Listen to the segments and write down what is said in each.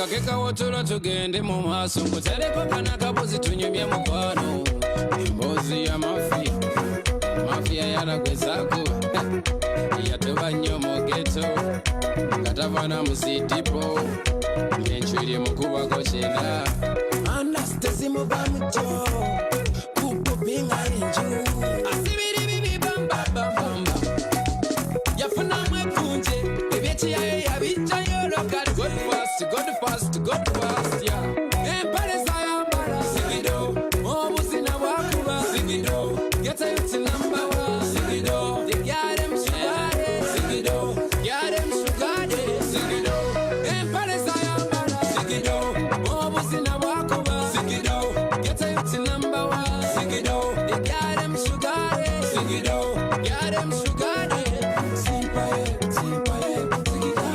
Kakeka wotulo tugende mu maaso kutereko kanaka buzi tunyumye mukwano embozi ya mafia yaragwezaako yatoba nnyo mu geto katavana mu sitipo ng'enchwiri mukubako kyenda anastesimuva mujo kupupinga enju asibiri bibi bambabambamba yafunamu epunje ebyekiyayo yabijjayo lokali God fast, yeah. Empire sayambala, sigido. Obusina bwakuba, sigido. Get a youth number one, sigido. They got them sugar, sigido. Got them sugar, sigido. Empire sayambala, sigido. Obusina bwakuba, sigido. Get a youth number one, sigido. They got them sugar, sigido. Got them sugar, simpaye, simpaye, sigida.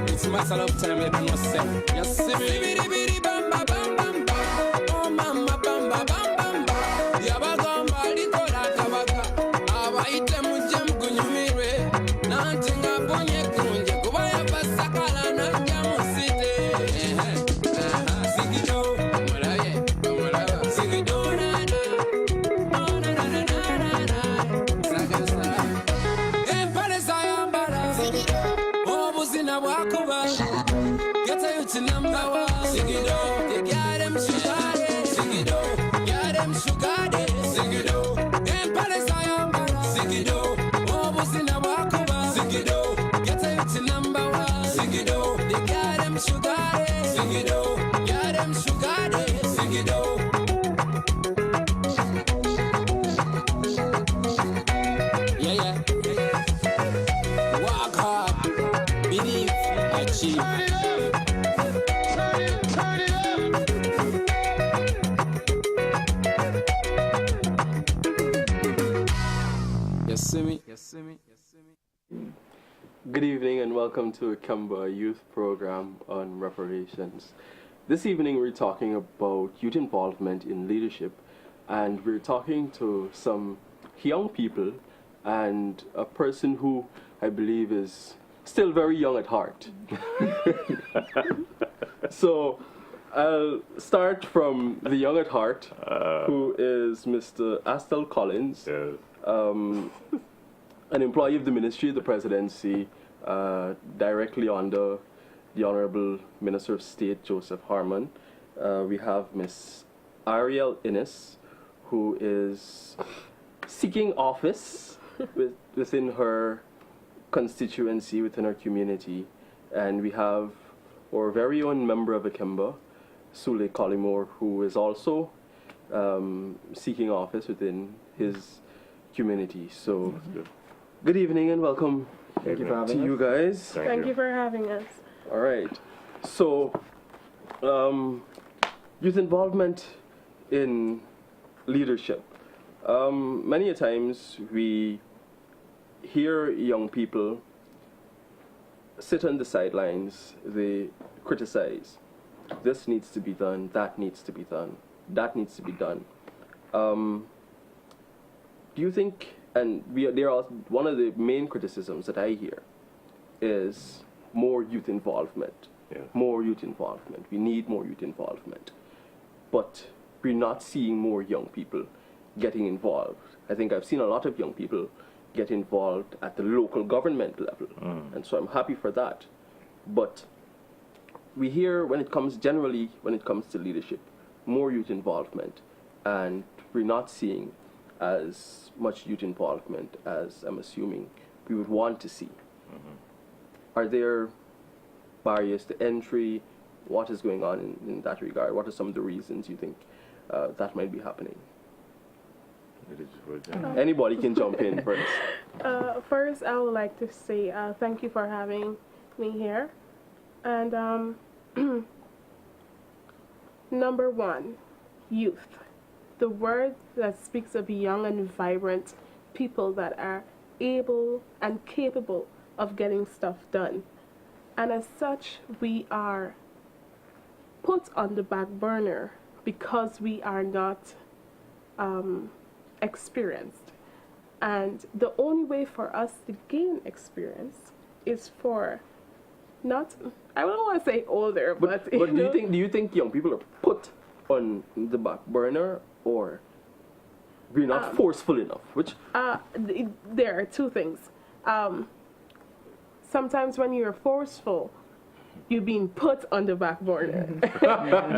It's a matter of time, let me say. Yes, sibiri bamba bamba bamba. Oh mama bamba bamba bamba. Yabagamba likola kabaka. Abaite muje mkunyumire. Nantinga bonye kunje kuba yabasakala na jamusite. Sigido, mulaye, mulaba. Sigido na na. Oh na na na na na. Sagasa. Empare sayambara. Sigido. Obusina bwakuba. Get a youth number one. Sigido. They got them sugar. Sigido. Got them sugar. Sigido. Empire sayambara. Sigido. Obusina bwakuba. Sigido. Get a youth number one. Sigido. They got them sugar. Sigido. Got them sugar. Sigido. Yeah. Work hard. Believe. Achieve. Good evening and welcome to IKEMBA youth program on reparations. This evening we're talking about youth involvement in leadership, and we're talking to some young people and a person who I believe is still very young at heart. So I'll start from the young at heart, who is Mr. Astell Collins. Yes. An employee of the Ministry of the Presidency, directly under the Honorable Minister of State, Joseph Harmon. We have Miss Ariel Innes, who is seeking office within her constituency, within her community. And we have our very own member of IKEMBA, Sule Collymore, who is also seeking office within his community. So, good evening and welcome Thank you for to having us. you guys. Thank you for having us. All right. So, youth involvement in leadership. Many a times we hear young people sit on the sidelines, they criticize. This needs to be done, that needs to be done, that needs to be done. Do you think, and there are one of the main criticisms that I hear is more youth involvement. Yeah. More youth involvement. We need more youth involvement. But we're not seeing more young people getting involved. I think I've seen a lot of young people get involved at the local government level. And so I'm happy for that. But we hear when it comes to leadership, more youth involvement, and we're not seeing as much youth involvement as I'm assuming we would want to see. Are there barriers to entry? What is going on in that regard? What are some of the reasons you think that might be happening? leadership for a change? Anybody can jump in first. First, I would like to say thank you for having me here. And number one, youth. The word that speaks of young and vibrant people that are able and capable of getting stuff done. And as such, we are put on the back burner because we are not experienced. And the only way for us to gain experience is for not, I don't want to say older, but do you think young people are put on the back burner, or we're not forceful enough? Which there are two things. Sometimes when you're forceful, you're being put on the back burner.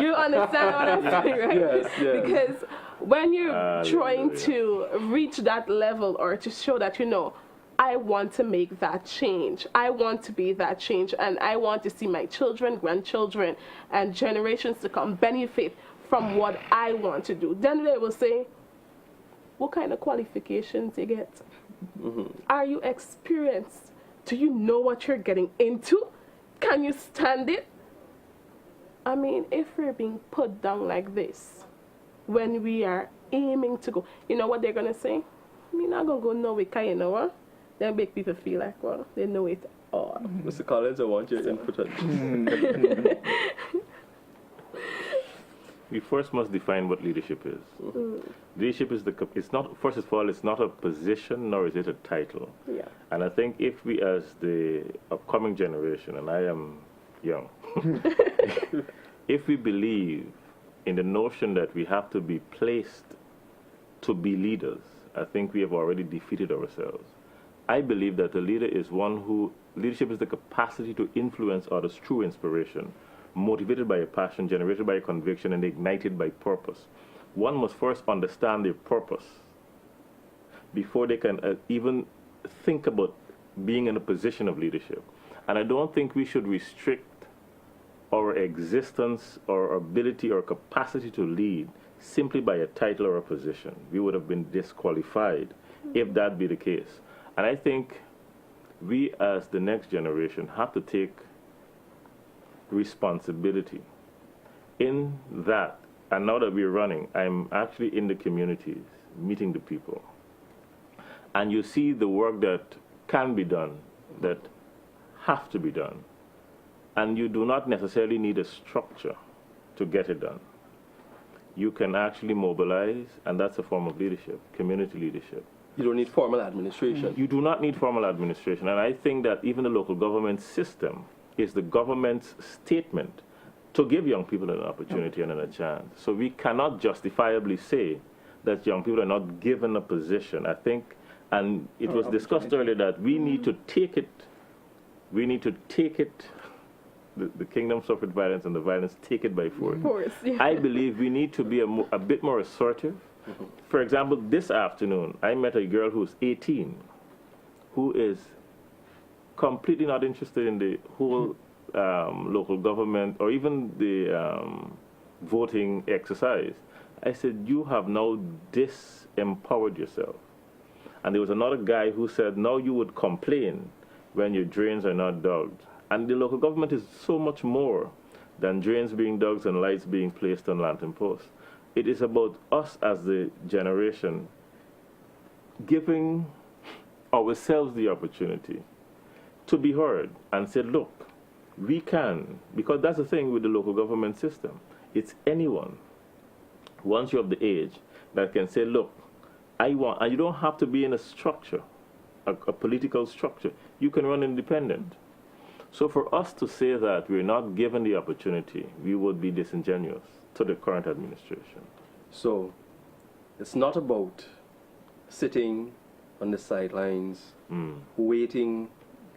You understand what I'm saying, right? Yes, yes. Because when you're trying to reach that level or to show that, you know, I want to make that change. I want to be that change, and I want to see my children, grandchildren, and generations to come benefit from what I want to do. Then they will say, what kind of qualifications you get? Mm-hmm. Are you experienced? Do you know what you're getting into? Can you stand it? I mean, if we're being put down like this, when we are aiming to go, you know what they're going to say? We're not going to go nowhere, you know what? They make people feel like, well, they know it all. Mr. Collins, I want your input on this. We first must define what leadership is. Leadership is it's not, first of all, it's not a position, nor is it a title. Yeah. And I think if we, as the upcoming generation, and I am young, if we believe in the notion that we have to be placed to be leaders, I think we have already defeated ourselves. I believe that a leader is one who, leadership is the capacity to influence others through inspiration, motivated by a passion, generated by a conviction, and ignited by purpose. One must first understand their purpose before they can even think about being in a position of leadership. And I don't think we should restrict our existence or ability or capacity to lead simply by a title or a position. We would have been disqualified if that be the case. And I think we as the next generation have to take responsibility in that. And now that we're running, I'm actually in the communities, meeting the people. And you see the work that can be done, that have to be done. And you do not necessarily need a structure to get it done. You can actually mobilize, and that's a form of leadership, community leadership. You don't need formal administration. You do not need formal administration. And I think that even the local government system is the government's statement to give young people an opportunity and a chance. So we cannot justifiably say that young people are not given a position. I think, and it was discussed earlier, that we need to take it, the kingdom suffered violence and the violence take it by force. Yeah. I believe we need to be a bit more assertive. For example, this afternoon, I met a girl who's 18, who is completely not interested in the whole local government or even the voting exercise. I said, you have now disempowered yourself. And there was another guy who said, now you would complain when your drains are not dug. And the local government is so much more than drains being dug and lights being placed on lantern posts. It is about us as the generation giving ourselves the opportunity to be heard and say, look, we can, because that's the thing with the local government system. It's anyone, once you're of the age, that can say, look, I want, and you don't have to be in a structure, a political structure. You can run independent. So for us to say that we're not given the opportunity, we would be disingenuous to the current administration. So it's not about sitting on the sidelines, waiting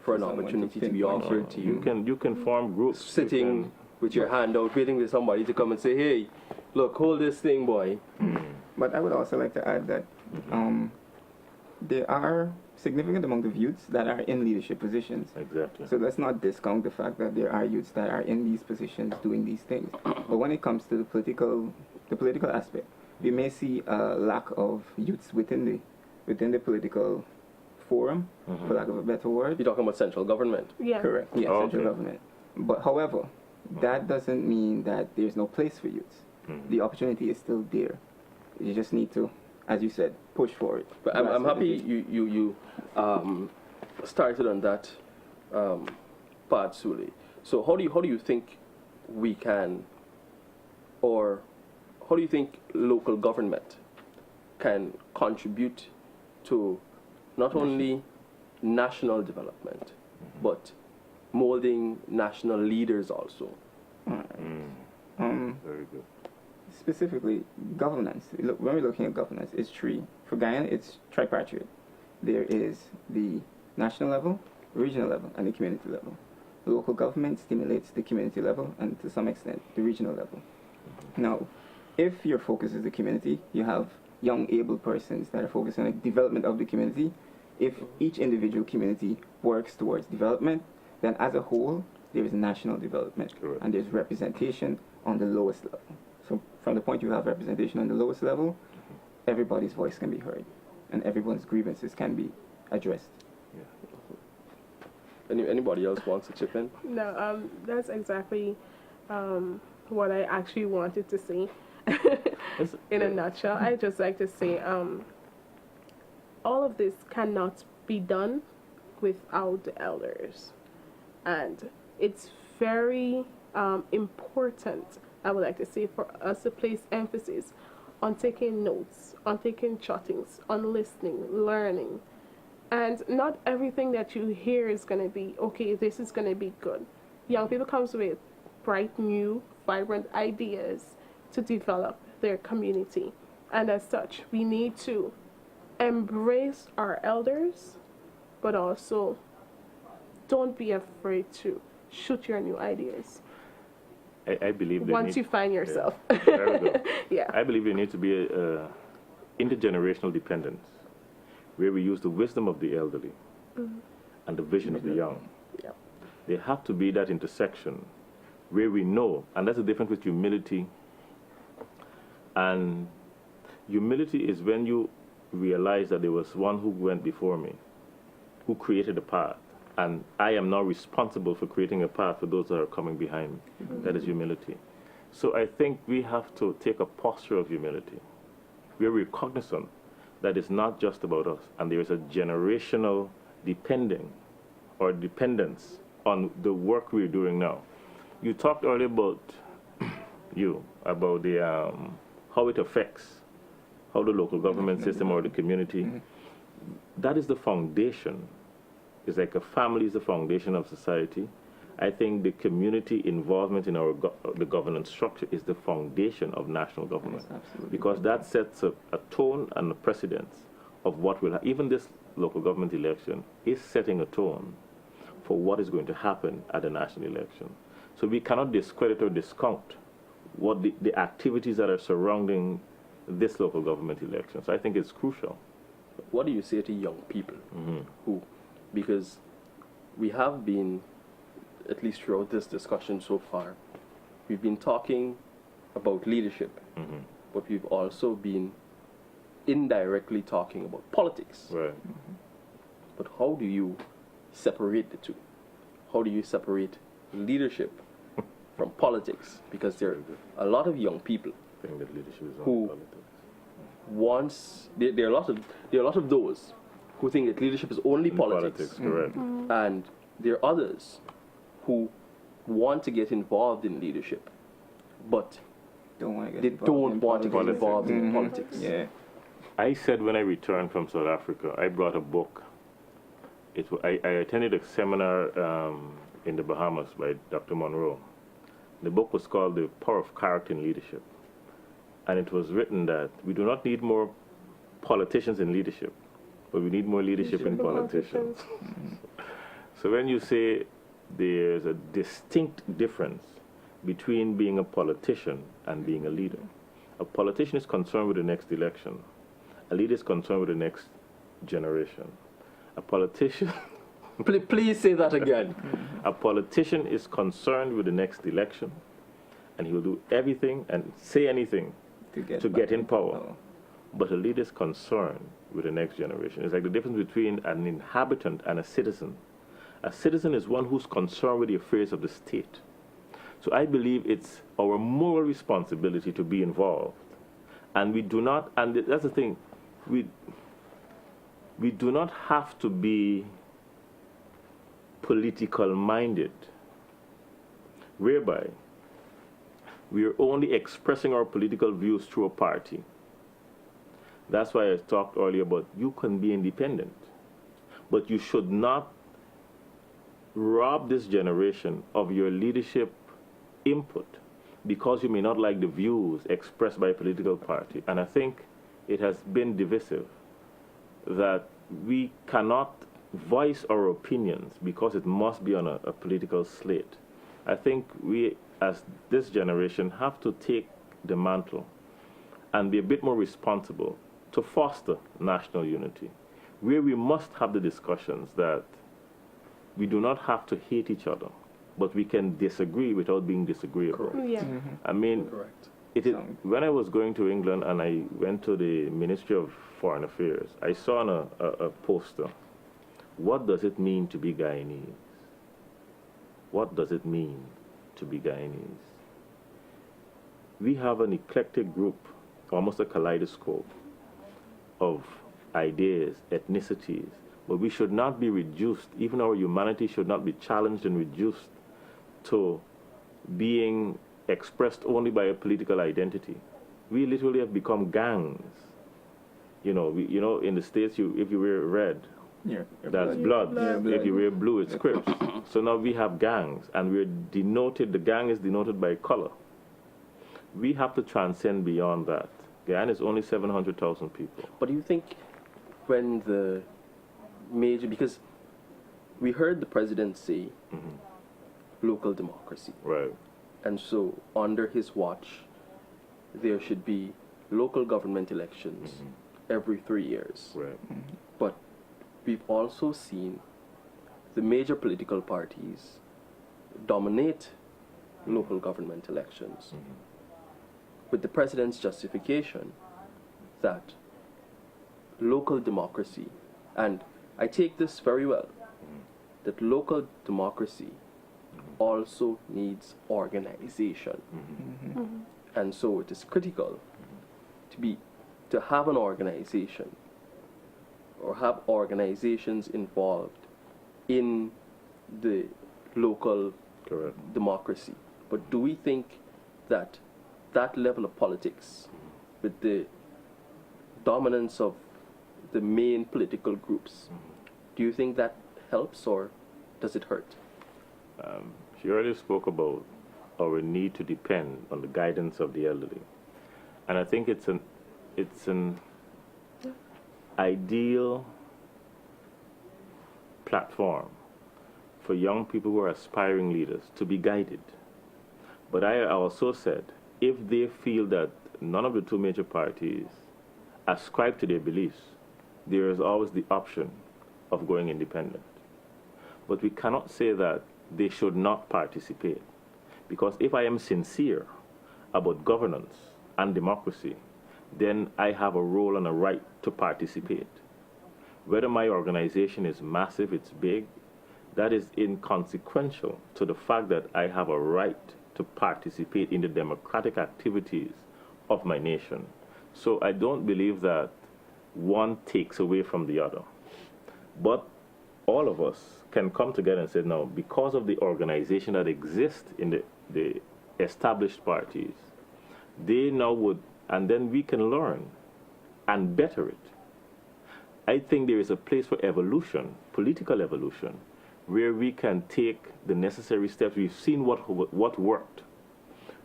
for an opportunity to be offered to you. You can form groups. Sitting with your hand out, waiting for somebody to come and say, hey, look, hold this thing, boy. But I would also like to add that there are significant amount of youths that are in leadership positions. Exactly. So let's not discount the fact that there are youths that are in these positions doing these things. But when it comes to the political aspect, we may see a lack of youths within the political forum, for lack of a better word. You're talking about central government. Yeah. Correct. Yes, Oh, central okay. government. But however, that doesn't mean that there's no place for youths. The opportunity is still there. You just need to, as you said, push for it. But I'm happy you started on that part, Suli. So how do you think we can, or how do you think local government can contribute to not only national development, but molding national leaders also? Very good. Specifically, governance. Look, when we're looking at governance, it's three. For Guyana, it's tripartite. There is the national level, regional level, and the community level. Local government stimulates the community level and, to some extent, the regional level. Now, if your focus is the community, you have young, able persons that are focused on the development of the community. If each individual community works towards development, then as a whole, there is national development. Correct. And there's representation on the lowest level. So from the point you have representation on the lowest level, everybody's voice can be heard, and everyone's grievances can be addressed. Anybody else wants to chip in? No, that's exactly what I actually wanted to say. In a nutshell, I just like to say all of this cannot be done without the elders. And it's very important, I would like to say, for us to place emphasis on taking notes, on taking jottings, on listening, learning. And not everything that you hear is going to be, okay, this is going to be good. Young people come with bright, new, vibrant ideas to develop their community. And as such, we need to embrace our elders, but also don't be afraid to shoot your new ideas. I believe Once you find yourself. Yeah. Very good. Yeah. I believe there needs to be a intergenerational dependence, where we use the wisdom of the elderly and the vision of the young. Yeah. There have to be that intersection where we know, and that's the difference with humility. And humility is when you realize that there was one who went before me, who created a path, and I am now responsible for creating a path for those that are coming behind me. That is humility. So I think we have to take a posture of humility. We are cognizant that it's not just about us, and there is a generational dependence on the work we're doing now. You talked earlier about the how it affects how the local government system or the community. That is the foundation. It's like a family is the foundation of society. I think the community involvement in the governance structure is the foundation of national government, because that sets a tone and a precedence of what will happen. Even this local government election is setting a tone for what is going to happen at the national election. So we cannot discredit or discount what the activities that are surrounding this local government election. So I think it's crucial. What do you say to young people who, because we have been, at least throughout this discussion so far, we've been talking about leadership, but we've also been indirectly talking about politics. Right. But how do you separate the two? How do you separate leadership from politics? Because there are a lot of young people I think that leadership is who politics. there are a lot of those who think that leadership is only politics. Correct. And there are others who want to get involved in leadership, but Don't want to get they involved don't in want to get politics. involved in politics. Yeah. I said when I returned from South Africa, I brought a book. I attended a seminar in the Bahamas by Dr. Monroe. The book was called The Power of Character in Leadership. And it was written that we do not need more politicians in leadership, but we need more leadership in politicians. So when you say there's a distinct difference between being a politician and being a leader, a politician is concerned with the next election. A leader is concerned with the next generation. A politician... Please say that again. A politician is concerned with the next election, and he will do everything and say anything to get in power. But a leader is concerned with the next generation. It's like the difference between an inhabitant and a citizen. A citizen is one who's concerned with the affairs of the state. So I believe it's our moral responsibility to be involved. And we do not, and that's the thing, we do not have to be political minded, whereby we are only expressing our political views through a party. That's why I talked earlier about you can be independent, but you should not rob this generation of your leadership input because you may not like the views expressed by a political party. And I think it has been divisive that we cannot voice our opinions because it must be on a political slate. I think we, as this generation, have to take the mantle and be a bit more responsible to foster national unity, where we must have the discussions that we do not have to hate each other, but we can disagree without being disagreeable. Correct. Yeah. I mean, Correct. When I was going to England and I went to the Ministry of Foreign Affairs, I saw on a poster, what does it mean to be Guyanese? What does it mean to be Guyanese? We have an eclectic group, almost a kaleidoscope of ideas, ethnicities, but we should not be reduced, even our humanity should not be challenged and reduced to being expressed only by a political identity. We literally have become gangs. You know, in the States, if you wear red, that's blood. If you wear blue, it's Crips. So now we have gangs, and we're denoted, the gang is denoted by color. We have to transcend beyond that. Guyana is only 700,000 people. But do you think when the major, because we heard the president say local democracy. Right. And so under his watch, there should be local government elections every 3 years. Right. But we've also seen the major political parties dominate local government elections with the president's justification that local democracy, and I take this very well, that local democracy also needs organization. And so it is critical to have an organization or have organizations involved in the local Correct. democracy. But do we think that that level of politics, with the dominance of the main political groups, do you think that helps or does it hurt? She earlier spoke about our need to depend on the guidance of the elderly. And I think it's an ideal platform for young people who are aspiring leaders to be guided. But I also said, if they feel that none of the two major parties ascribe to their beliefs, there is always the option of going independent. But we cannot say that they should not participate. Because if I am sincere about governance and democracy, then I have a role and a right to participate. Whether my organization is massive, it's big, that is inconsequential to the fact that I have a right to participate in the democratic activities of my nation. So I don't believe that one takes away from the other. But all of us can come together and say, no, because of the organization that exists in the established parties, they now would, and then we can learn and better it. I think there is a place for evolution, political evolution, where we can take the necessary steps. We've seen what worked.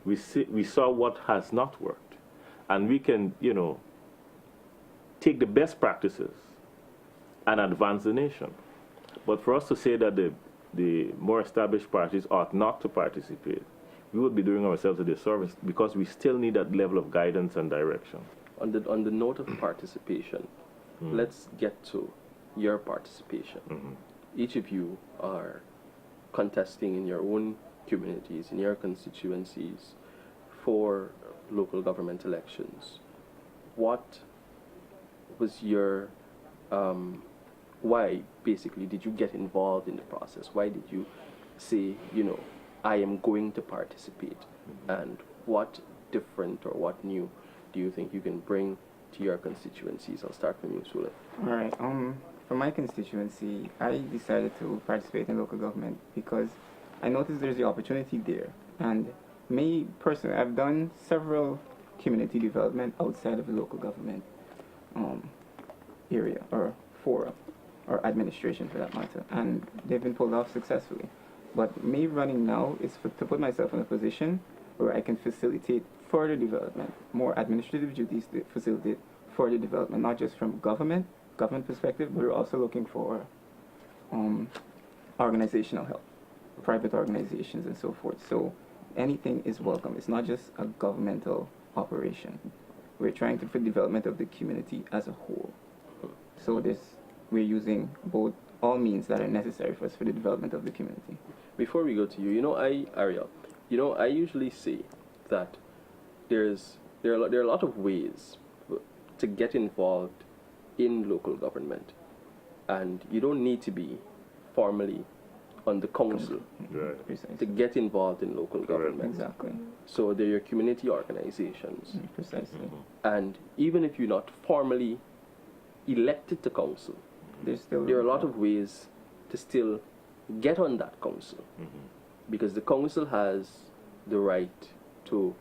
We saw what has not worked. And we can, take the best practices and advance the nation. But for us to say that the more established parties ought not to participate, we would be doing ourselves a disservice because we still need that level of guidance and direction. On the note of participation, let's get to your participation. Each of you are contesting in your own communities, in your constituencies, for local government elections, what was your why basically did you get involved in the process? Why did you say, I am going to participate? And what different or what new do you think you can bring to your constituencies? I'll start from you, Sule. All right. For my constituency, I decided to participate in local government because I noticed there's the opportunity there. And me personally, I've done several community development outside of the local government area or forum or administration for that matter, and they've been pulled off successfully. But me running now is to put myself in a position where I can facilitate further development, more administrative duties to facilitate further development, not just from government perspective, but we're also looking for organizational help, private organizations and so forth. So anything is welcome. It's not just a governmental operation. We're trying to put development of the community as a whole. So we're using all means that are necessary for us for the development of the community. Before we go to you, Ariel, I usually say that there are a lot of ways to get involved in local government, and you don't need to be formally on the council to get involved in local government. Exactly. So they're your community organizations. Precisely. And even if you're not formally elected to council, there are a lot of ways to still get on that council, because the council has the right to,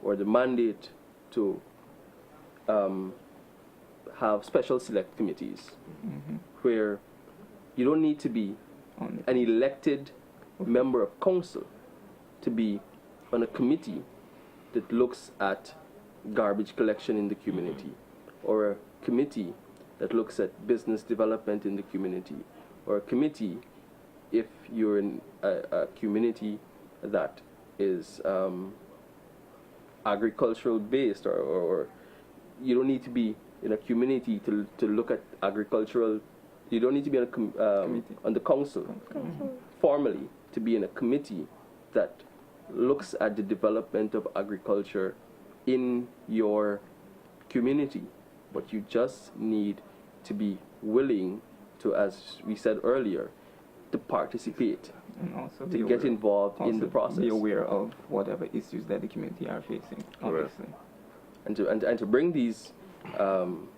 or the mandate to have special select committees where you don't need to be an elected member of council to be on a committee that looks at garbage collection in the community, or a committee that looks at business development in the community, or a committee if you're in a community that is agricultural based, or you don't need to be in a community to look at agricultural. You don't need to be on the council formally to be in a committee that looks at the development of agriculture in your community, but you just need to be willing to, as we said earlier, to participate, and also to get involved in the process. Be aware of whatever issues that the community are facing, obviously. And to bring these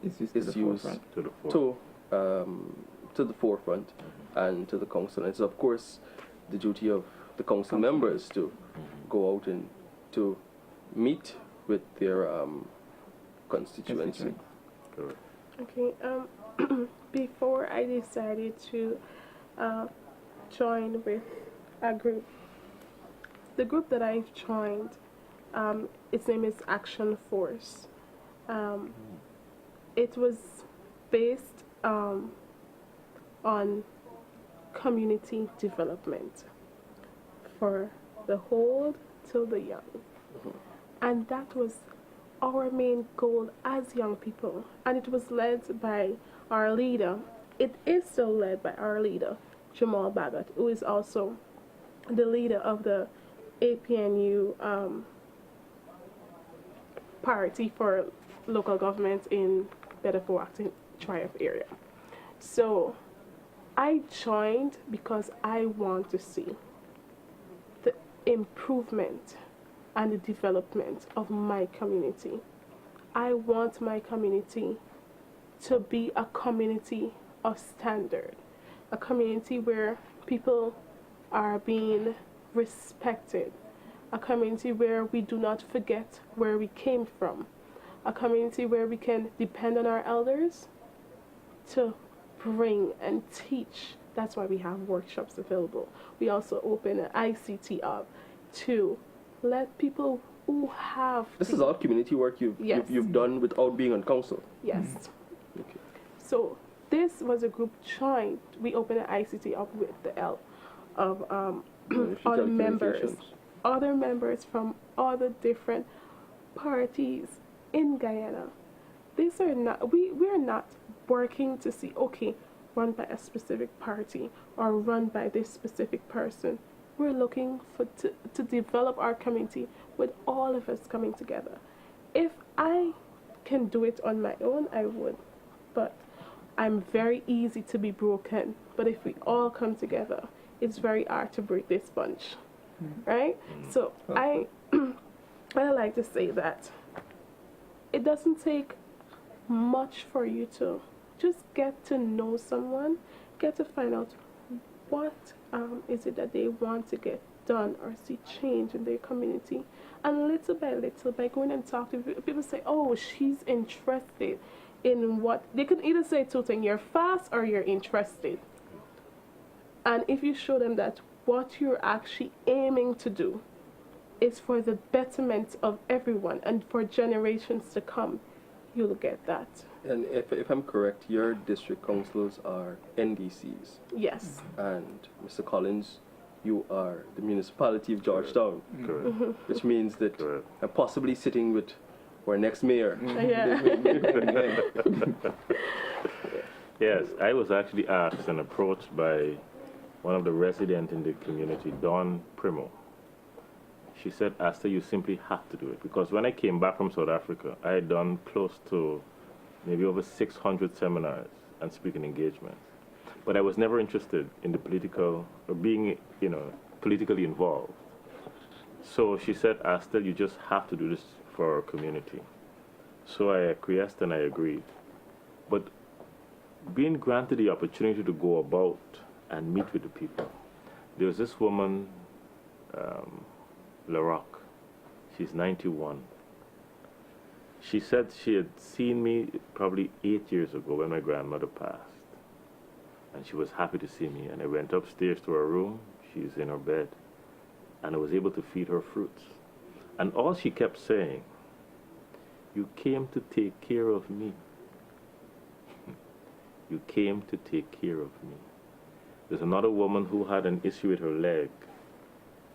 issues to the forefront and to the council. And it's of course the duty of the council members to go out and to meet with their constituency. Okay. Before I decided to join with a group, the group that I've joined, its name is Action Force. It was based on community development for the old till the young. And that was our main goal as young people. And it was led by our leader. It is still led by our leader, Jamal Bagat, who is also the leader of the APNU party for local government in Bedford Acton Triumph area. So I joined because I want to see the improvement and the development of my community. I want my community to be a community of standard, a community where people are being respected, a community where we do not forget where we came from, a community where we can depend on our elders to bring and teach. That's why we have workshops available. We also open an ICT up to let people who have... This is all community work you've done without being on council? Yes. Okay. So this was a group joined. We opened an ICT up with the help of other members from other different parties in Guyana. These are not, we're not working to see, okay, run by a specific party or run by this specific person. We're looking to develop our community with all of us coming together. If I can do it on my own, I would. But I'm very easy to be broken. But if we all come together, it's very hard to break this sponge. Right? So I like to say that it doesn't take much for you to just get to know someone, get to find out what is it that they want to get done or see change in their community. And little by little, by going and talking to people, say, oh, she's interested in what, they could either say two things, you're fast or you're interested. And if you show them that what you're actually aiming to do is for the betterment of everyone and for generations to come, you'll get that. And if I'm correct, your district councils are NDCs. Yes. And Mr. Collins, you are the municipality of Georgetown. Correct. Which means that Correct. I'm possibly sitting with our next mayor. Yeah. Yes, I was actually asked and approached by one of the residents in the community, Dawn Primo. She said, Astell, you simply have to do it. Because when I came back from South Africa, I had done close to maybe over 600 seminars and speaking engagements. But I was never interested in the political, or being, politically involved. So she said, Astell, you just have to do this for our community. So I acquiesced and I agreed. But being granted the opportunity to go about and meet with the people, there was this woman, LaRock. She's 91. She said she had seen me probably 8 years ago when my grandmother passed. And she was happy to see me. And I went upstairs to her room. She's in her bed. And I was able to feed her fruits. And all she kept saying, you came to take care of me. You came to take care of me. There's another woman who had an issue with her leg.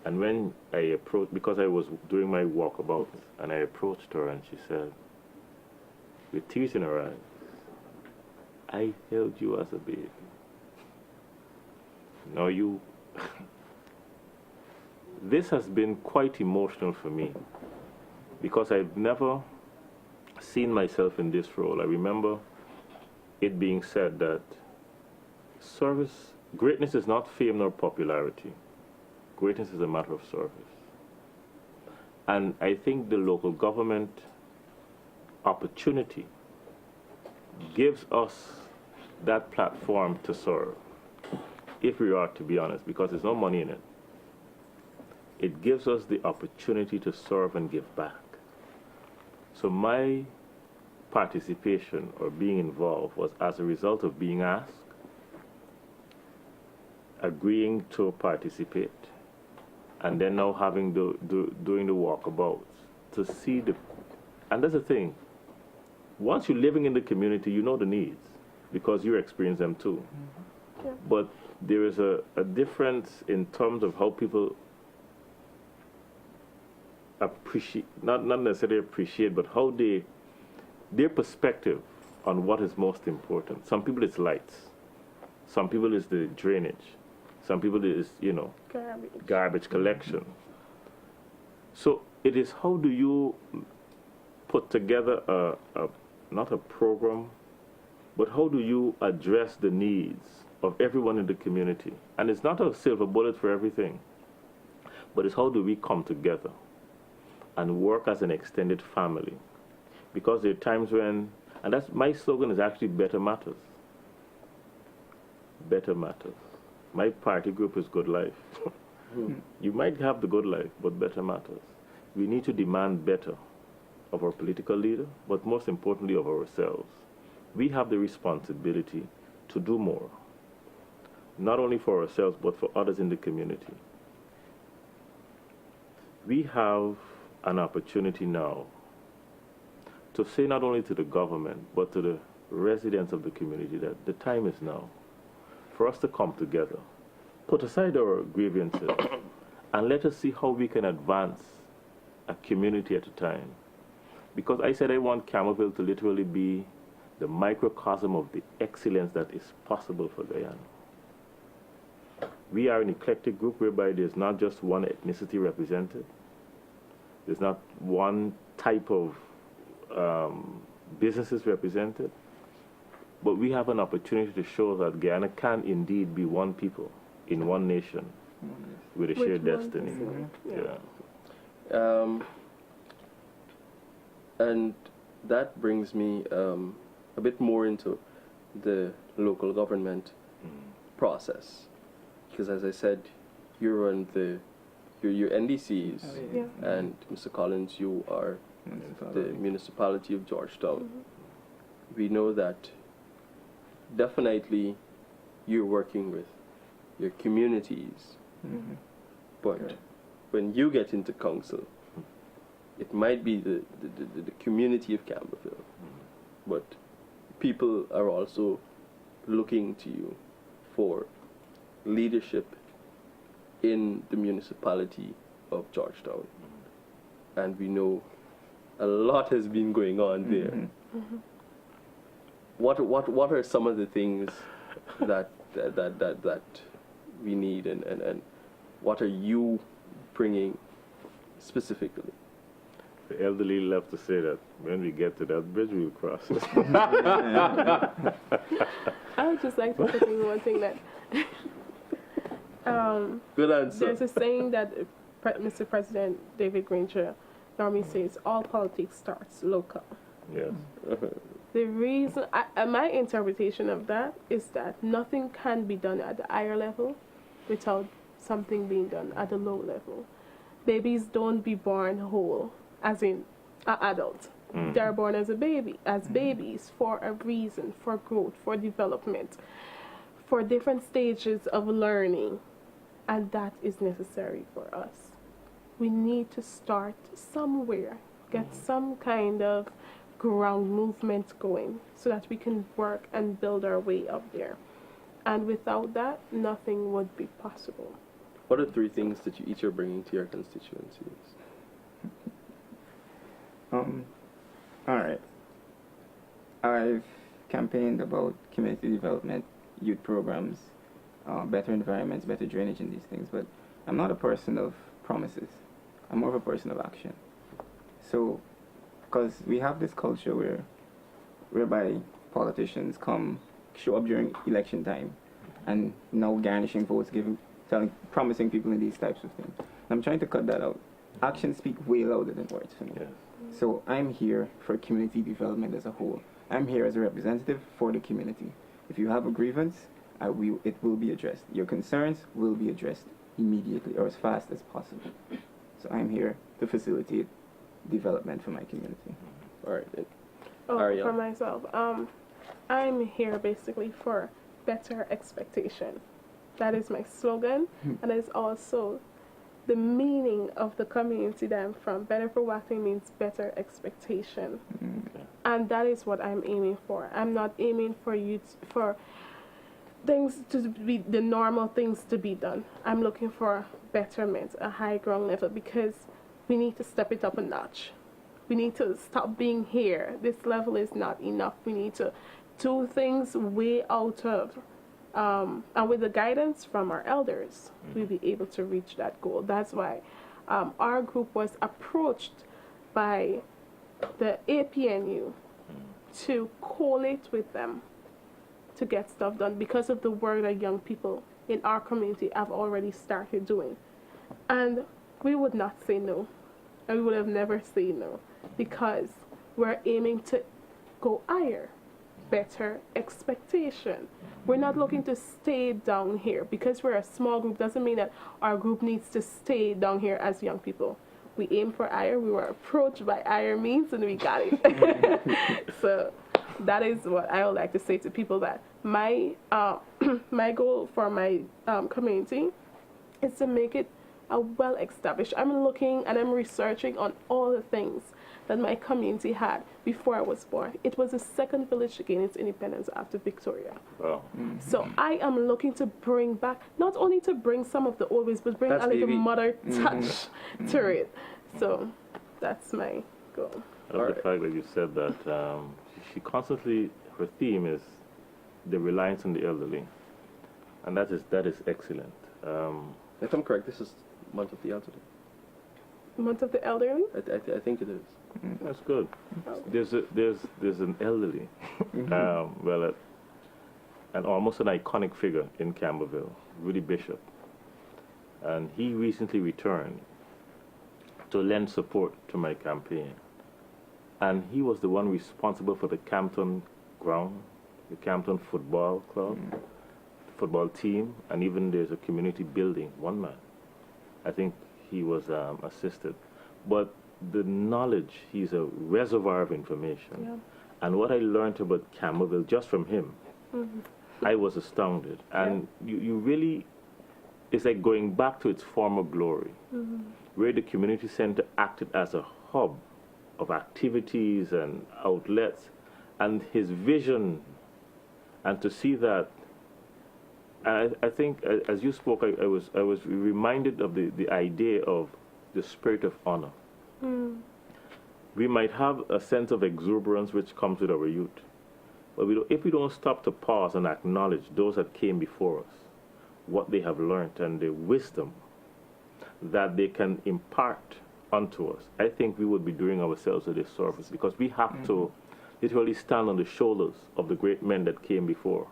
And when I approached, because I was doing my walkabout, and I approached her and she said, with tears in her eyes, I held you as a baby. Now you... This has been quite emotional for me because I've never seen myself in this role. I remember it being said that greatness is not fame nor popularity. Greatness is a matter of service. And I think the local government opportunity gives us that platform to serve, if we are to be honest, because there's no money in it. It gives us the opportunity to serve and give back. So my participation or being involved was as a result of being asked, agreeing to participate, and then now having doing the walkabouts to see the... And that's the thing. Once you're living in the community, you know the needs because you experience them too. Yeah. But there is a difference in terms of how people appreciate, not necessarily appreciate, but how their perspective on what is most important. Some people it's lights. Some people it's the drainage. Some people it is, garbage collection. So it is how do you put together not a program, but how do you address the needs of everyone in the community? And it's not a silver bullet for everything, but it's how do we come together and work as an extended family? Because there are times when, and that's my slogan is actually better matters. Better matters. My party group is good life. You might have the good life, but better matters. We need to demand better of our political leader, but most importantly of ourselves. We have the responsibility to do more, not only for ourselves, but for others in the community. We have an opportunity now to say not only to the government, but to the residents of the community that the time is now for us to come together, put aside our grievances, and let us see how we can advance a community at a time. Because I said I want Campbellville to literally be the microcosm of the excellence that is possible for Guyana. We are an eclectic group whereby there's not just one ethnicity represented. There's not one type of businesses represented, but we have an opportunity to show that Guyana can indeed be one people in one nation with a shared destiny. Yeah. And that brings me a bit more into the local government process, because as I said, you run your NDCs, and Mr. Collins, you are the municipality of Georgetown. We know that definitely you're working with your communities, but when you get into council, it might be the community of Camberville, but people are also looking to you for leadership in the municipality of Georgetown. And we know a lot has been going on there. What are some of the things that we need, and what are you bringing specifically? The elderly love to say that when we get to that bridge, we'll cross it. I would just like to put in one thing that Good answer. there's a saying that Mr. President David Granger normally says, all politics starts local. Yes. The reason, my interpretation of that is that nothing can be done at the higher level without something being done at the low level. Babies don't be born whole, as in an adult. They're born as babies for a reason, for growth, for development, for different stages of learning, and that is necessary for us. We need to start somewhere, get some kind of ground movement going so that we can work and build our way up there. And without that, nothing would be possible. What are 3 things that you each are bringing to your constituencies? All right. I've campaigned about community development, youth programs, better environments, better drainage, and these things, but I'm not a person of promises. I'm more of a person of action. So, because we have this culture whereby politicians show up during election time, and now garnishing votes, promising people in these types of things. I'm trying to cut that out. Actions speak way louder than words for me. Yes. So I'm here for community development as a whole. I'm here as a representative for the community. If you have a grievance, it will be addressed. Your concerns will be addressed immediately or as fast as possible. So I'm here to facilitate development for my community. All right. For myself, I'm here basically for better expectation. That is my slogan, and it's also the meaning of the community that I'm from. Better for Wackley means better expectation. And that is what I'm aiming for. I'm not aiming for things to be the normal things to be done. I'm looking for betterment, a high ground level, because we need to step it up a notch. We need to stop being here. This level is not enough. We need to do things way out of and with the guidance from our elders, we'll be able to reach that goal. That's why our group was approached by the APNU to collate with them to get stuff done because of the work that young people in our community have already started doing. And we would not say no. And we would have never said no, because we're aiming to go higher. Better expectation. We're not looking to stay down here. Because we're a small group doesn't mean that our group needs to stay down here as young people. We aim for higher. We were approached by higher means and we got it. So that is what I would like to say to people, that my my goal for my community is to make it a well established. I'm looking and I'm researching on all the things that my community had before I was born. It was the second village to gain its independence after Victoria. Wow. So I am looking to bring back, not only to bring some of the old ways, but bring a little mother touch to it. So that's my goal. I love the fact that you said that she constantly, her theme is the reliance on the elderly. And that is excellent. If I'm correct, this is month of the elderly. Month of the elderly? I think it is. That's good. There's an elderly, and almost an iconic figure in Camberville, Rudy Bishop, and he recently returned to lend support to my campaign, and he was the one responsible for the Campton ground, the Campton football club, football team, and even there's a community building. One man, I think he was assisted, but the knowledge, he's a reservoir of information. Yeah. And what I learned about Camberville just from him, I was astounded. And you really, it's like going back to its former glory, where the community center acted as a hub of activities and outlets, and his vision, and to see that, I think as you spoke, I was reminded of the idea of the spirit of honor. We might have a sense of exuberance which comes with our youth, but if we don't stop to pause and acknowledge those that came before us, what they have learned and the wisdom that they can impart unto us, I think we would be doing ourselves a disservice, because we have to literally stand on the shoulders of the great men that came before.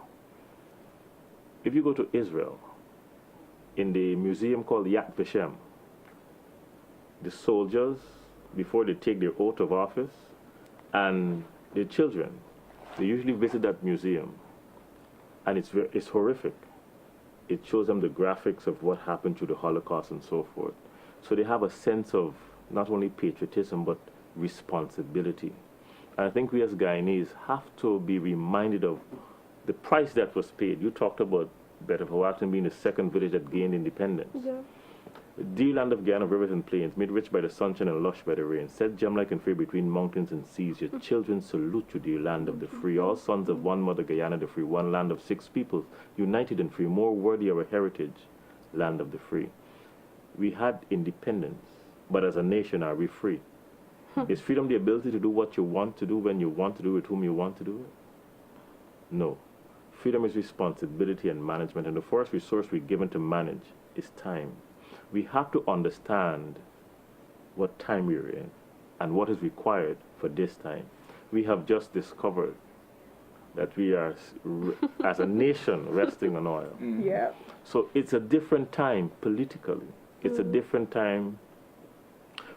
If you go to Israel, in the museum called Yad Vashem, the soldiers, before they take their oath of office, and their children, they usually visit that museum, and it's horrific. It shows them the graphics of what happened through the Holocaust and so forth. So they have a sense of not only patriotism, but responsibility. And I think we as Guyanese have to be reminded of the price that was paid. You talked about Betapawatan being the second village that gained independence. Yeah. Dear land of Guyana, rivers and plains, made rich by the sunshine and lush by the rain, set gem-like and free between mountains and seas, your children salute you, dear land of the free, all sons of one mother, Guyana the free, one land of 6 peoples, united and free, more worthy our heritage, land of the free. We had independence, but as a nation are we free? Is freedom the ability to do what you want to do, when you want to do it, with whom you want to do it? No. Freedom is responsibility and management, and the first resource we're given to manage is time. We have to understand what time we're in and what is required for this time. We have just discovered that we are, as a nation, resting on oil. Yeah. So it's a different time politically. It's a different time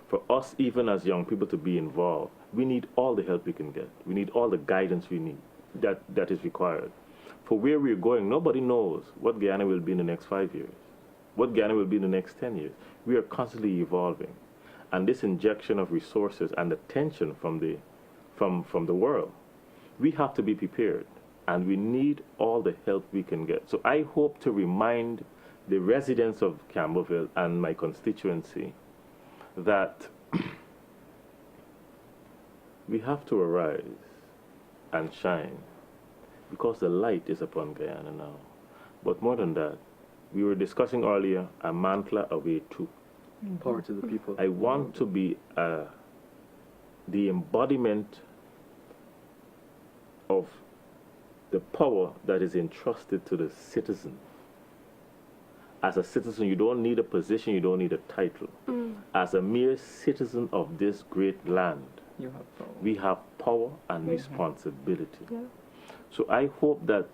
for us, even as young people, to be involved. We need all the help we can get. We need all the guidance we need that is required. For where we're going, nobody knows what Guyana will be in the next 5 years, what Guyana will be in the next 10 years. We are constantly evolving. And this injection of resources and the tension from the world, we have to be prepared. And we need all the help we can get. So I hope to remind the residents of Camberville and my constituency that we have to arise and shine, because the light is upon Guyana now. But more than that, we were discussing earlier a mantra away too. Power to the people. I want to be the embodiment of the power that is entrusted to the citizen. As a citizen, you don't need a position, you don't need a title. As a mere citizen of this great land, You have power. we have power and responsibility. Yeah. So I hope that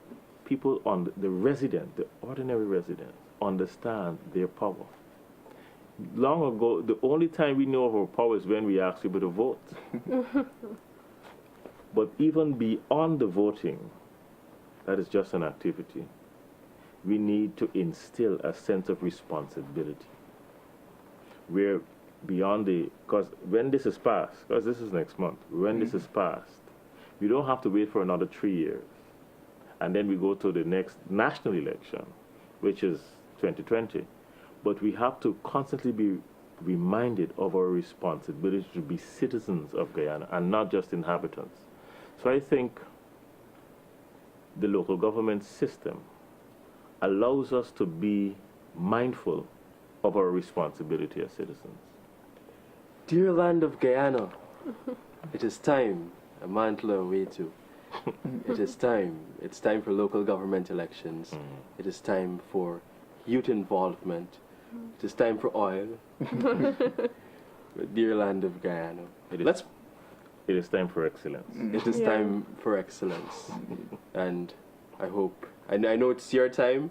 people on the resident, the ordinary residents, understand their power. Long ago, the only time we know of our power is when we ask people to vote. But even beyond the voting, that is just an activity. We need to instill a sense of responsibility. We're beyond because when this is passed, because this is next month, when this is passed, we don't have to wait for another 3 years. And then we go to the next national election, which is 2020. But we have to constantly be reminded of our responsibility to be citizens of Guyana and not just inhabitants. So I think the local government system allows us to be mindful of our responsibility as citizens. Dear land of Guyana, it is time, a mantle away too. It is time. It's time for local government elections. It is time for youth involvement. It is time for oil. dear land of Guyana. It is time for excellence. It is time for excellence. And I hope, I know it's your time,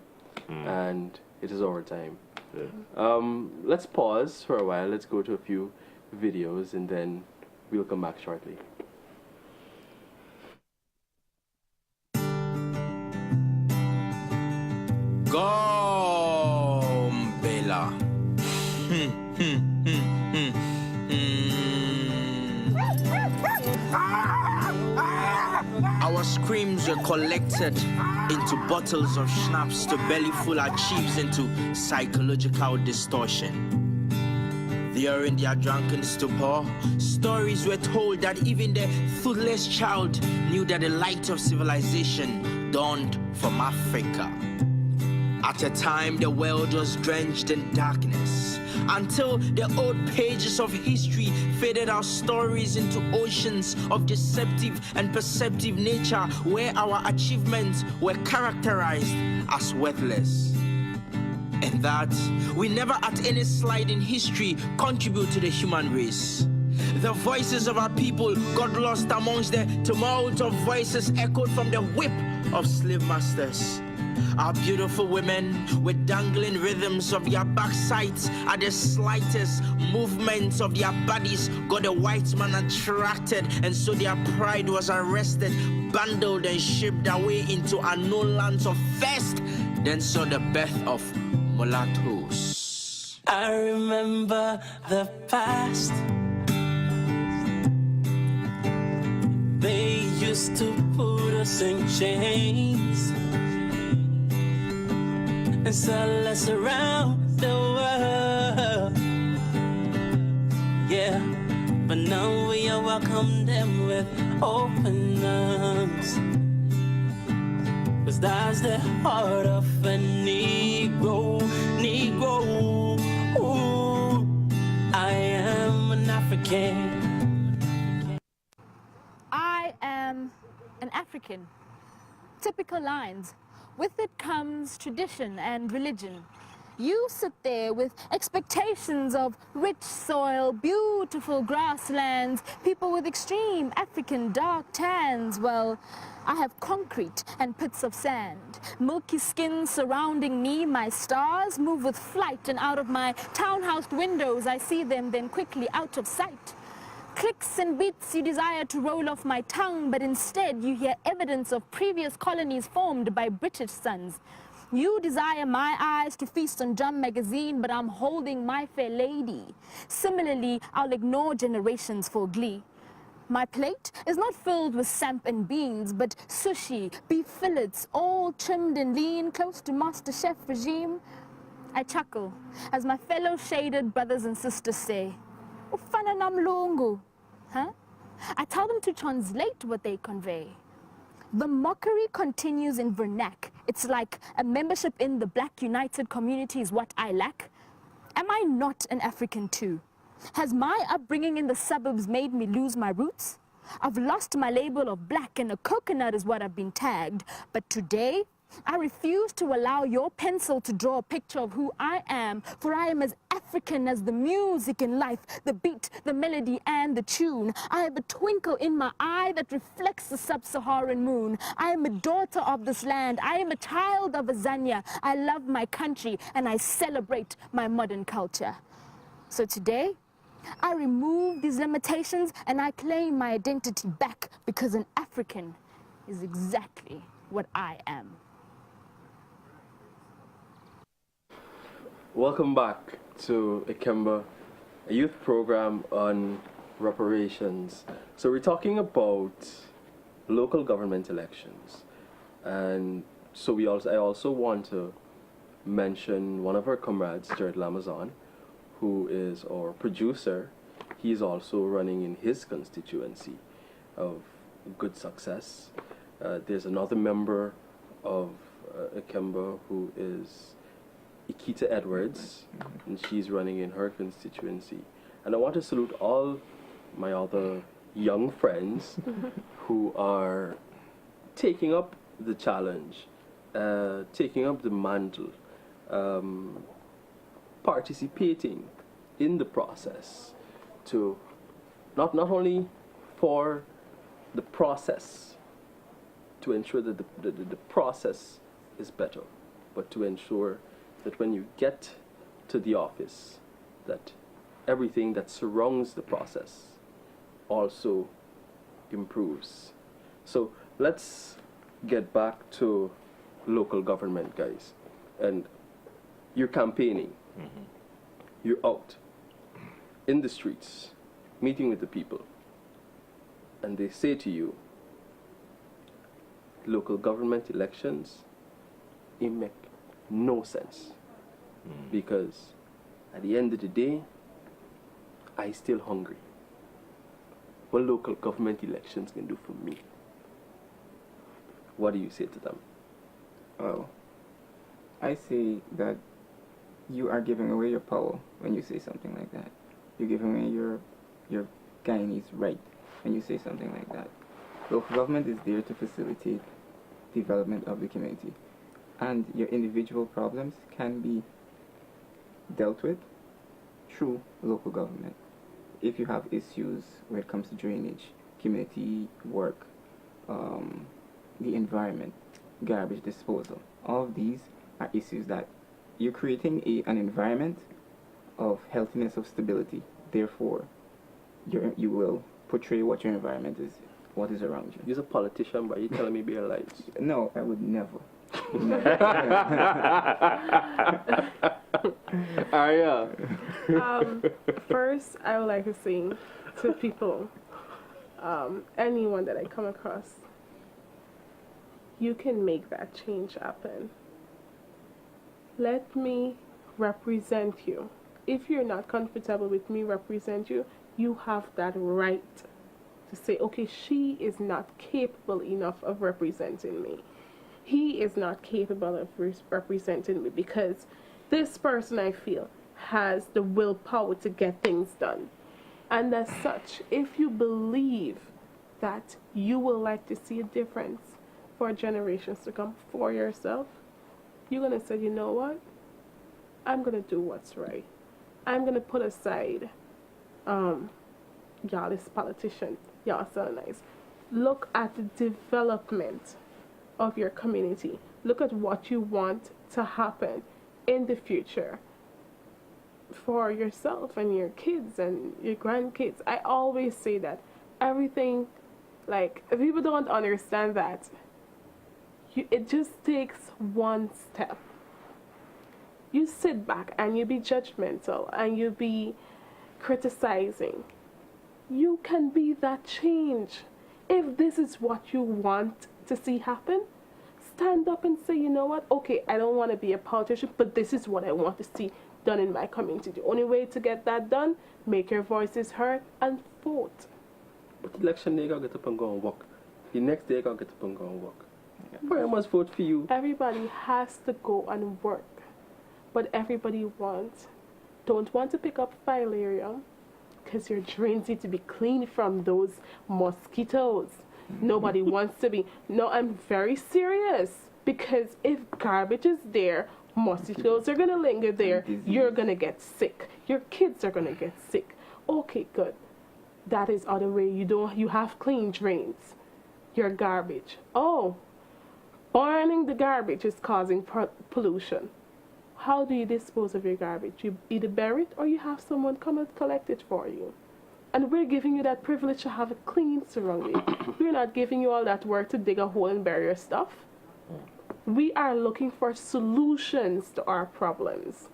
and it is our time. Yeah. Let's pause for a while. Let's go to a few videos, and then we'll come back shortly. Gombela. Our screams were collected into bottles of schnapps to belly full our chiefs into psychological distortion. There in their drunken stupor, stories were told that even the toothless child knew that the light of civilization dawned from Africa. At a time the world was drenched in darkness, until the old pages of history faded our stories into oceans of deceptive and perceptive nature, where our achievements were characterized as worthless. And that we never at any slide in history contribute to the human race. The voices of our people got lost amongst the tumult of voices echoed from the whip of slave masters. Our beautiful women with dangling rhythms of their backsides at the slightest movements of their bodies got the white man attracted, and so their pride was arrested, bundled and shipped away into unknown lands of thirst, then saw the birth of mulattoes. I remember the past. They used to put us in chains and sell us around the world. Yeah, but now we are welcome them with open arms. 'Cause that's the heart of a Negro, Negro. Ooh, I am an African. I am an African. Typical lines. With it comes tradition and religion. You sit there with expectations of rich soil, beautiful grasslands, people with extreme African dark tans. Well, I have concrete and pits of sand, milky skin surrounding me. My stars move with flight, and out of my townhouse windows I see them, then quickly out of sight. Clicks and beats you desire to roll off my tongue, but instead you hear evidence of previous colonies formed by British sons. You desire my eyes to feast on Jam magazine, but I'm holding my fair lady. Similarly, I'll ignore generations for glee. My plate is not filled with samp and beans, but sushi, beef fillets, all trimmed and lean, close to Master Chef regime. I chuckle as my fellow shaded brothers and sisters say, "Ufana namlungu," huh? I tell them to translate what they convey. The mockery continues in vernac. It's like a membership in the Black United Community is what I lack. Am I not an African too? Has my upbringing in the suburbs made me lose my roots? I've lost my label of black, and a coconut is what I've been tagged. But today, I refuse to allow your pencil to draw a picture of who I am, for I am as African as the music in life, the beat, the melody, and the tune. I have a twinkle in my eye that reflects the sub-Saharan moon. I am a daughter of this land. I am a child of Azania. I love my country, and I celebrate my modern culture. So today, I remove these limitations, and I claim my identity back, because an African is exactly what I am. Welcome back to IKEMBA, a youth program on reparations. So we're talking about local government elections, and so I also want to mention one of our comrades, Jared Lamazon, who is our producer. He's also running in his constituency of good success. There's another member of IKEMBA who is Ikita Edwards, and she's running in her constituency. And I want to salute all my other young friends who are taking up the challenge, taking up the mantle, participating in the process to not only for the process, to ensure that the process is better, but to ensure that when you get to the office, that everything that surrounds the process also improves. So let's get back to local government, guys. And you're campaigning. You're out in the streets, meeting with the people. And they say to you, local government elections, it make no sense. Because at the end of the day, I still hungry. What local government elections can do for me? What do you say to them? Well, I say that you are giving away your power when you say something like that. You're giving away your Guyanese right when you say something like that. Local government is there to facilitate development of the community. And your individual problems can be dealt with through local government. If you have issues when it comes to drainage, community work, the environment, garbage disposal, all of these are issues that you're creating an environment of healthiness, of stability. Therefore, you will portray what your environment is, what is around you. You're a politician, but you're telling me bare lies. No, I would never. Aria. First, I would like to say to people, anyone that I come across, you can make that change happen. Let me represent you. If you're not comfortable with me represent you, you have that right to say, okay, she is not capable enough of representing me. He is not capable of representing me because this person, I feel, has the willpower to get things done. And as such, if you believe that you will like to see a difference for generations to come for yourself, you're going to say, you know what? I'm going to do what's right. I'm going to put aside, y'all is politicians, y'all so nice. Look at the development of your community. Look at what you want to happen in the future for yourself and your kids and your grandkids. I always say that everything, like, if people don't understand that, it just takes one step. You sit back and you be judgmental and you be criticizing. You can be that change. If this is what you want to see happen, stand up and say, you know what, okay, I don't want to be a politician, but this is what I want to see done in my community. The only way to get that done, make your voices heard and vote. But election day, you gotta get up and go and work. The next day, you gotta get up and go and work. Where must vote for you? Everybody has to go and work, but everybody don't want to pick up filaria because your drains need to be clean from those mosquitoes. Nobody wants to be. No, I'm very serious, because if garbage is there, mosquitoes are going to linger there. You're going to get sick. Your kids are going to get sick. Okay, good. That is other way. You have clean drains. Your garbage. Oh, burning the garbage is causing pollution. How do you dispose of your garbage? You either bury it or you have someone come and collect it for you. And we're giving you that privilege to have a clean surrounding. We're not giving you all that work to dig a hole and bury your stuff. We are looking for solutions to our problems.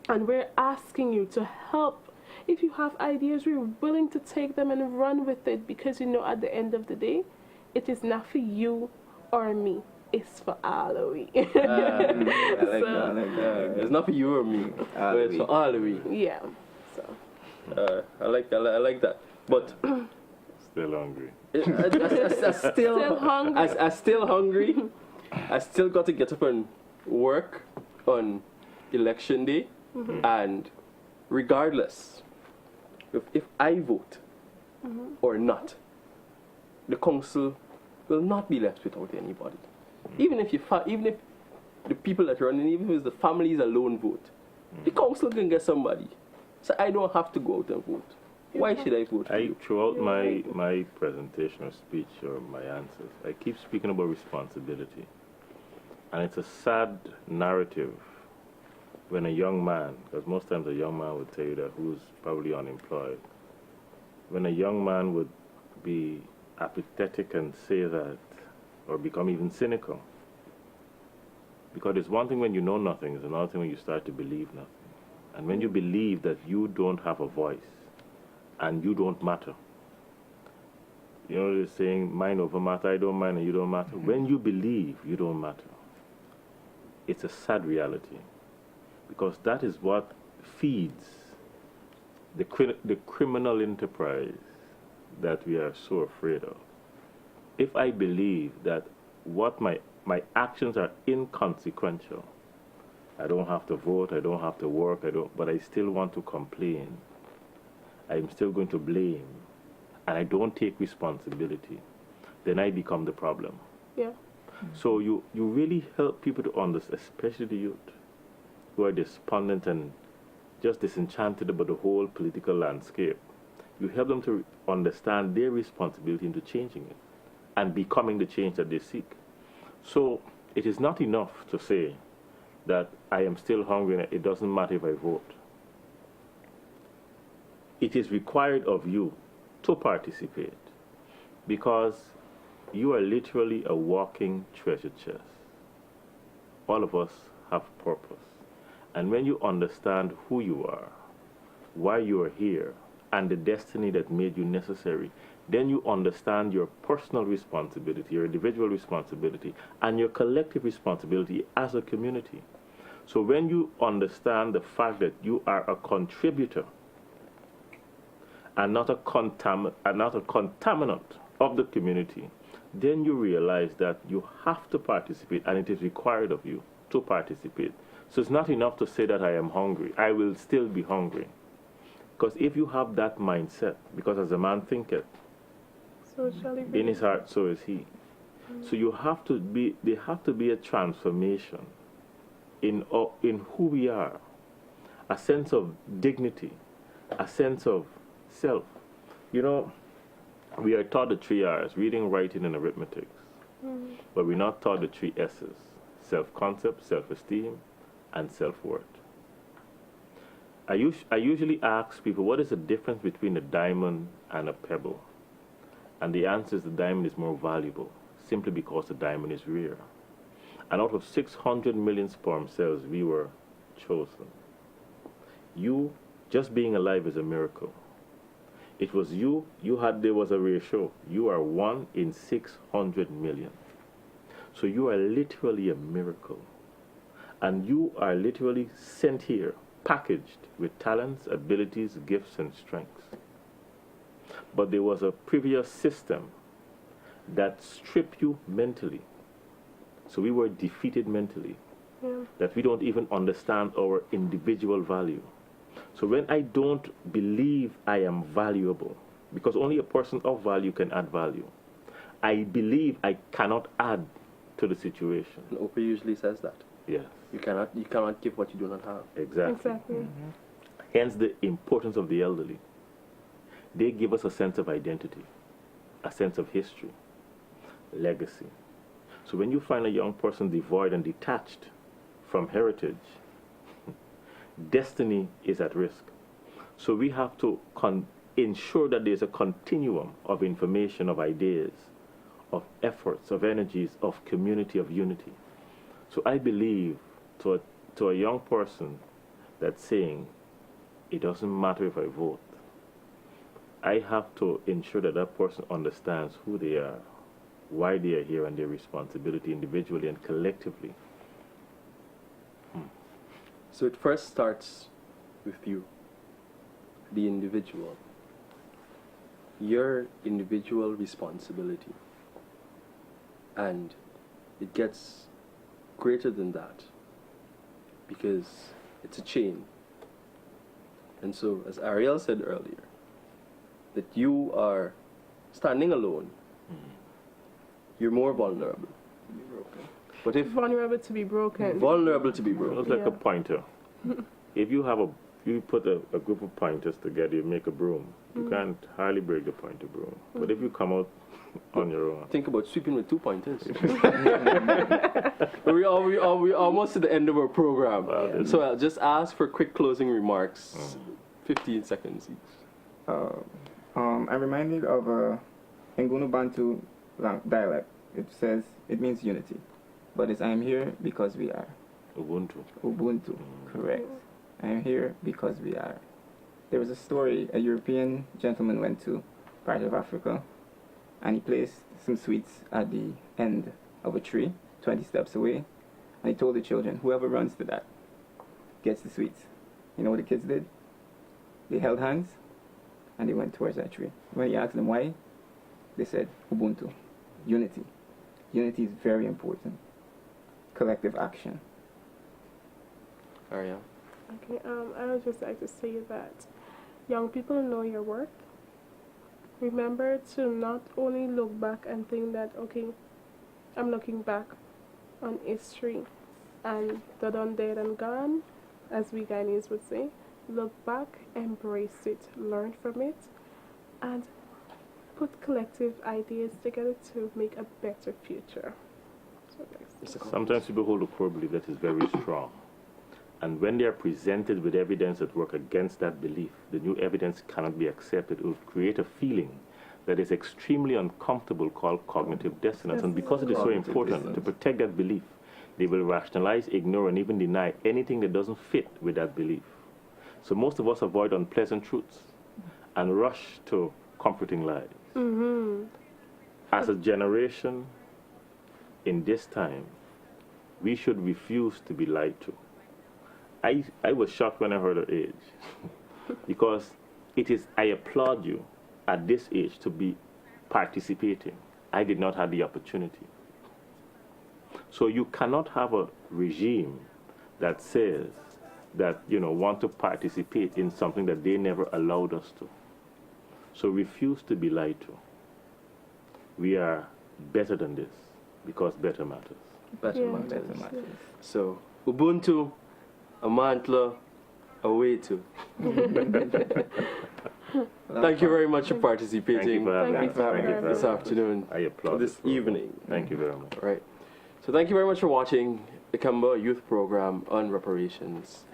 And we're asking you to help. If you have ideas, we're willing to take them and run with it, because you know at the end of the day, it is not for you or me. It's for all of we. I like that. It's not for you or me, but it's for all of we. Yeah. So. I like that. But Still hungry. I still hungry. I still hungry. I still got to get up and work on election day, and regardless if I vote or not, the council will not be left without anybody. Even if the people that are running, even if it's the families alone vote, the council can get somebody. So I don't have to go out and vote. Why should I vote for you? Throughout my presentation or speech or my answers, I keep speaking about responsibility. And it's a sad narrative when a young man, because most times a young man would tell you that who's probably unemployed, when a young man would be apathetic and say that, or become even cynical. Because it's one thing when you know nothing, it's another thing when you start to believe nothing. And when you believe that you don't have a voice and you don't matter, you know, they're saying mind over matter, I don't mind and you don't matter. When you believe you don't matter, it's a sad reality. Because that is what feeds the criminal enterprise that we are so afraid of. If I believe that what my actions are inconsequential, I don't have to vote, I don't have to work, but I still want to complain, I'm still going to blame, and I don't take responsibility, then I become the problem. Yeah. So you really help people to understand, especially the youth, who are despondent and just disenchanted about the whole political landscape. You help them to understand their responsibility into changing it and becoming the change that they seek. So it is not enough to say that I am still hungry and it doesn't matter if I vote. It is required of you to participate because you are literally a walking treasure chest. All of us have purpose. And when you understand who you are, why you are here, and the destiny that made you necessary, then you understand your personal responsibility, your individual responsibility, and your collective responsibility as a community. So when you understand the fact that you are a contributor and not a contaminant of the community, then you realize that you have to participate and it is required of you to participate. So it's not enough to say that I am hungry. I will still be hungry. Because if you have that mindset, because as a man thinketh, So shall he be. in his heart, so is he. So you have to be, there have to be a transformation in who we are, a sense of dignity, a sense of self. You know, we are taught the 3 R's, reading, writing, and arithmetic. But we're not taught the 3 S's, self-concept, self-esteem, and self-worth. I usually ask people, what is the difference between a diamond and a pebble? And the answer is the diamond is more valuable, simply because the diamond is rare. And out of 600 million sperm cells, we were chosen. You, just being alive is a miracle. It was there was a ratio. You are 1 in 600 million. So you are literally a miracle. And you are literally sent here, packaged with talents, abilities, gifts, and strengths. But there was a previous system that stripped you mentally. So we were defeated mentally, that we don't even understand our individual value. So when I don't believe I am valuable, because only a person of value can add value, I believe I cannot add to the situation. And Oprah usually says that. Yes. You cannot give what you do not have. Exactly. Hence the importance of the elderly. They give us a sense of identity, a sense of history, legacy. So when you find a young person devoid and detached from heritage, destiny is at risk. So we have to ensure that there's a continuum of information, of ideas, of efforts, of energies, of community, of unity. So I believe to a young person that's saying, it doesn't matter if I vote, I have to ensure that that person understands who they are, why they are here, and their responsibility individually and collectively. So it first starts with you, the individual. Your individual responsibility. And it gets greater than that because it's a chain. And so, as Ariel said earlier, that you are standing alone, you're more vulnerable. But if Vulnerable to be broken. vulnerable to be broken. It's like a pointer. If you put a group of pointers together, you make a broom. You can't hardly break the pointer broom. But if you come out on your own. Think about sweeping with 2 pointers. we almost at the end of our program. Wow, So I'll just ask for quick closing remarks. 15 seconds each. I'm reminded of a Ngunu Bantu dialect. It means unity. But it's I am here because we are. Ubuntu. Ubuntu, correct. I am here because we are. There was a story, a European gentleman went to part of Africa, and he placed some sweets at the end of a tree, 20 steps away, and he told the children, whoever runs to that gets the sweets. You know what the kids did? They held hands, and they went towards that tree. When he asked them why, they said, Ubuntu, unity. Unity is very important. Collective action. Ariane? Okay, I would just like to say that young people, know your worth. Remember to not only look back and think that, okay, I'm looking back on history and the done, dead and gone, as we Guyanese would say. Look back, embrace it, learn from it, and put collective ideas together to make a better future. So Sometimes people hold a core belief that is very strong. And when they are presented with evidence that work against that belief, the new evidence cannot be accepted. It will create a feeling that is extremely uncomfortable called cognitive dissonance. And because it is so important to protect that belief, they will rationalize, ignore, and even deny anything that doesn't fit with that belief. So most of us avoid unpleasant truths and rush to comforting lies. As a generation, in this time, we should refuse to be lied to. I was shocked when I heard her age because I applaud you at this age to be participating. I did not have the opportunity. So you cannot have a regime that says that, want to participate in something that they never allowed us to. So refuse to be lied to. We are better than this because better matters. Better matters. So, Ubuntu, Amantla, Awetu. Thank you very much for participating. Thank you for having me. This afternoon. I applaud this evening. Thank you very much. All right. So thank you very much for watching IKEMBA youth program on reparations.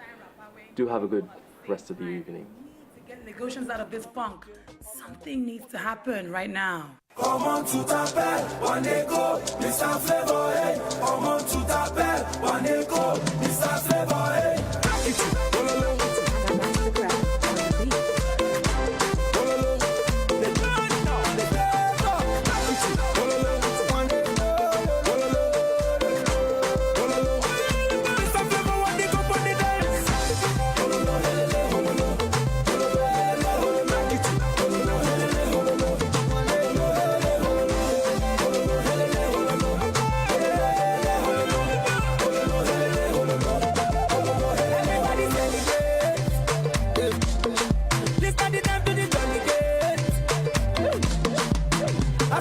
Do have a good rest of the evening. To get negotiations out of this funk, something needs to happen right now. Comment tout appelle, one go, Mr. Flavor, hey. Comment tout appelle, one go, Mr. Flavor, hey.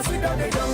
Sit down,